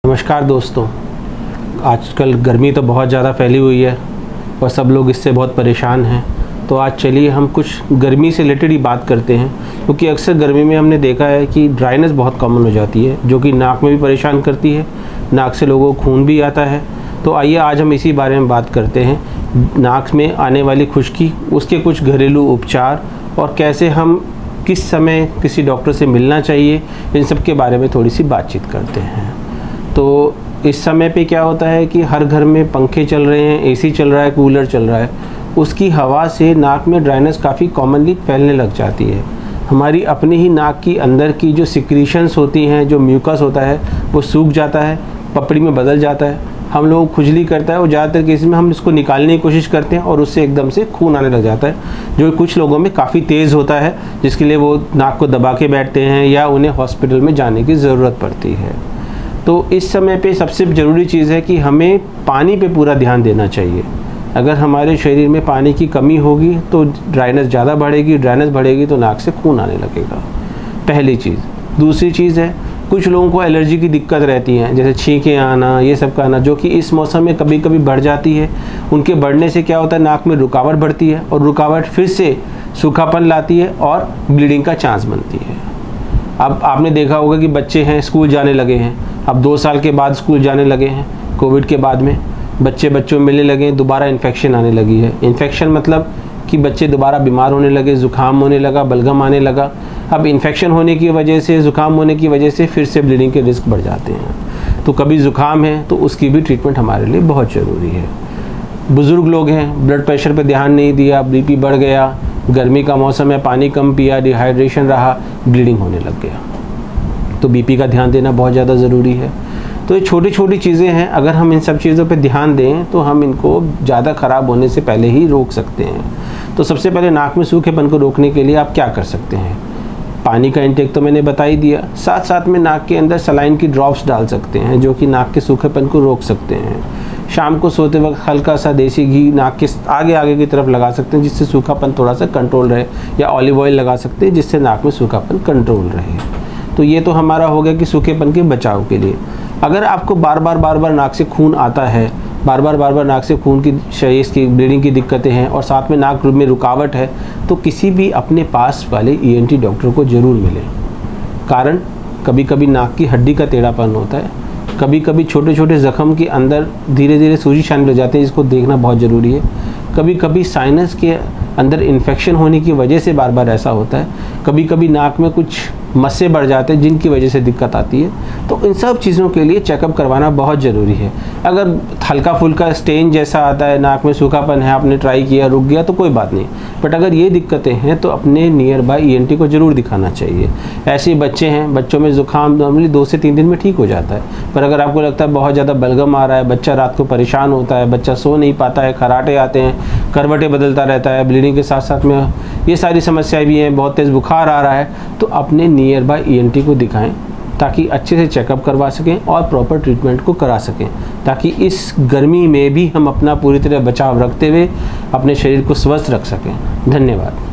नमस्कार दोस्तों, आजकल गर्मी तो बहुत ज़्यादा फैली हुई है और सब लोग इससे बहुत परेशान हैं। तो आज चलिए हम कुछ गर्मी से रिलेटेड ही बात करते हैं, क्योंकि अक्सर गर्मी में हमने देखा है कि ड्राइनेस बहुत कॉमन हो जाती है, जो कि नाक में भी परेशान करती है, नाक से लोगों को खून भी आता है। तो आइए आज हम इसी बारे में बात करते हैं, नाक में आने वाली खुश्की, उसके कुछ घरेलू उपचार और कैसे हम किस समय किसी डॉक्टर से मिलना चाहिए, इन सब के बारे में थोड़ी सी बातचीत करते हैं। तो इस समय पे क्या होता है कि हर घर में पंखे चल रहे हैं, एसी चल रहा है, कूलर चल रहा है, उसकी हवा से नाक में ड्राइनेस काफ़ी कॉमनली फैलने लग जाती है। हमारी अपनी ही नाक की अंदर की जो सिक्रीशंस होती हैं, जो म्यूकस होता है, वो सूख जाता है, पपड़ी में बदल जाता है, हम लोग खुजली करता है और ज़्यादातर केस में हम इसको निकालने की कोशिश करते हैं और उससे एकदम से खून आने लग जाता है, जो कुछ लोगों में काफ़ी तेज़ होता है, जिसके लिए वो नाक को दबा के बैठते हैं या उन्हें हॉस्पिटल में जाने की ज़रूरत पड़ती है। तो इस समय पे सबसे ज़रूरी चीज़ है कि हमें पानी पे पूरा ध्यान देना चाहिए। अगर हमारे शरीर में पानी की कमी होगी तो ड्राइनेस ज़्यादा बढ़ेगी, ड्राइनेस बढ़ेगी तो नाक से खून आने लगेगा, पहली चीज़। दूसरी चीज़ है, कुछ लोगों को एलर्जी की दिक्कत रहती है, जैसे छींकें आना, ये सब का आना, जो कि इस मौसम में कभी कभी बढ़ जाती है। उनके बढ़ने से क्या होता है, नाक में रुकावट बढ़ती है और रुकावट फिर से सूखापन लाती है और ब्लीडिंग का चांस बनती है। अब आपने देखा होगा कि बच्चे हैं, स्कूल जाने लगे हैं, अब 2 साल के बाद स्कूल जाने लगे हैं, कोविड के बाद में बच्चों में मिलने लगे, दोबारा इन्फेक्शन आने लगी है। इन्फेक्शन मतलब कि बच्चे दोबारा बीमार होने लगे, ज़ुकाम होने लगा, बलगम आने लगा। अब इन्फेक्शन होने की वजह से, ज़ुकाम होने की वजह से फिर से ब्लीडिंग के रिस्क बढ़ जाते हैं। तो कभी ज़ुकाम है तो उसकी भी ट्रीटमेंट हमारे लिए बहुत ज़रूरी है। बुज़ुर्ग लोग हैं, ब्लड प्रेशर पे ध्यान नहीं दिया, बीपी बढ़ गया, गर्मी का मौसम है, पानी कम पिया, डिहाइड्रेशन रहा, ब्लीडिंग होने लग गया, तो बीपी का ध्यान देना बहुत ज़्यादा ज़रूरी है। तो ये छोटी छोटी चीज़ें हैं, अगर हम इन सब चीज़ों पे ध्यान दें तो हम इनको ज़्यादा ख़राब होने से पहले ही रोक सकते हैं। तो सबसे पहले नाक में सूखेपन को रोकने के लिए आप क्या कर सकते हैं? पानी का इंटेक तो मैंने बता ही दिया, साथ साथ में नाक के अंदर सलाइन की ड्रॉप्स डाल सकते हैं, जो कि नाक के सूखेपन को रोक सकते हैं। शाम को सोते वक्त हल्का सा देसी घी नाक के आगे की तरफ लगा सकते हैं, जिससे सूखापन थोड़ा सा कंट्रोल रहे, या ऑलिव ऑयल लगा सकते हैं जिससे नाक में सूखापन कंट्रोल रहे। तो ये तो हमारा हो गया कि सूखेपन के बचाव के लिए। अगर आपको बार बार नाक से खून आता है, बार बार नाक से खून की शरीर की ब्लीडिंग की दिक्कतें हैं और साथ में नाक में रुकावट है, तो किसी भी अपने पास वाले ईएनटी डॉक्टर को ज़रूर मिलें। कारण कभी कभी नाक की हड्डी का टेढ़ापन होता है, कभी कभी छोटे छोटे ज़ख्म के अंदर धीरे धीरे सूजी शामिल हो जाते हैं, जिसको देखना बहुत ज़रूरी है। कभी कभी साइनस के अंदर इन्फेक्शन होने की वजह से बार बार ऐसा होता है, कभी कभी नाक में कुछ मस्से बढ़ जाते हैं जिनकी वजह से दिक्कत आती है। तो इन सब चीज़ों के लिए चेकअप करवाना बहुत ज़रूरी है। अगर हल्का फुल्का स्टेन जैसा आता है, नाक में सूखापन है, आपने ट्राई किया, रुक गया, तो कोई बात नहीं, बट अगर ये दिक्कतें हैं तो अपने नियर बाय ईएनटी को ज़रूर दिखाना चाहिए। ऐसे बच्चे हैं, बच्चों में ज़ुकाम नॉर्मली 2 से 3 दिन में ठीक हो जाता है, पर अगर आपको लगता है बहुत ज़्यादा बलगम आ रहा है, बच्चा रात को परेशान होता है, बच्चा सो नहीं पाता है, खराटे आते हैं, करवटें बदलता रहता है, ब्लीडिंग के साथ साथ में ये सारी समस्याएं भी हैं, बहुत तेज़ बुखार आ रहा है, तो अपने नियर बाय ईएनटी को दिखाएं, ताकि अच्छे से चेकअप करवा सकें और प्रॉपर ट्रीटमेंट को करा सकें, ताकि इस गर्मी में भी हम अपना पूरी तरह बचाव रखते हुए अपने शरीर को स्वस्थ रख सकें। धन्यवाद।